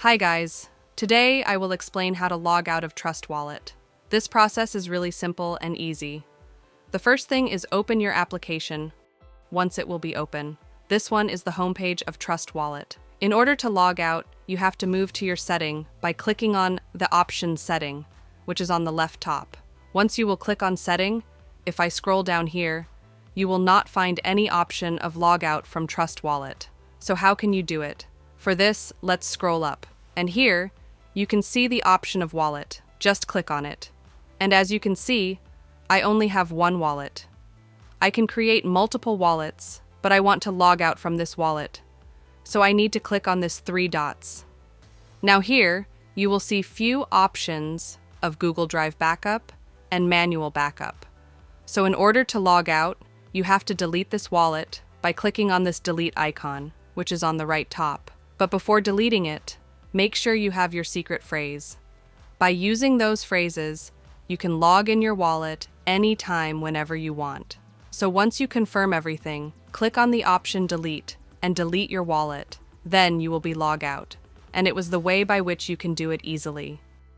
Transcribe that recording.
Hi guys. Today I will explain how to log out of Trust Wallet. This process is really simple and easy. The first thing is open your application. Once it will be open. This one is the homepage of Trust Wallet. In order to log out, you have to move to your setting by clicking on the option setting, which is on the left top. Once you will click on setting, if I scroll down here, you will not find any option of logout from Trust Wallet. So how can you do it? For this, let's scroll up. And here, you can see the option of wallet. Just click on it. And as you can see, I only have one wallet. I can create multiple wallets, but I want to log out from this wallet. So I need to click on this 3 dots. Now here, you will see few options of Google Drive backup and manual backup. So in order to log out, you have to delete this wallet by clicking on this delete icon, which is on the right top. But before deleting it, make sure you have your secret phrase. By using those phrases, you can log in your wallet anytime whenever you want. So once you confirm everything, click on the option delete and delete your wallet. Then you will be logged out. And it was the way by which you can do it easily.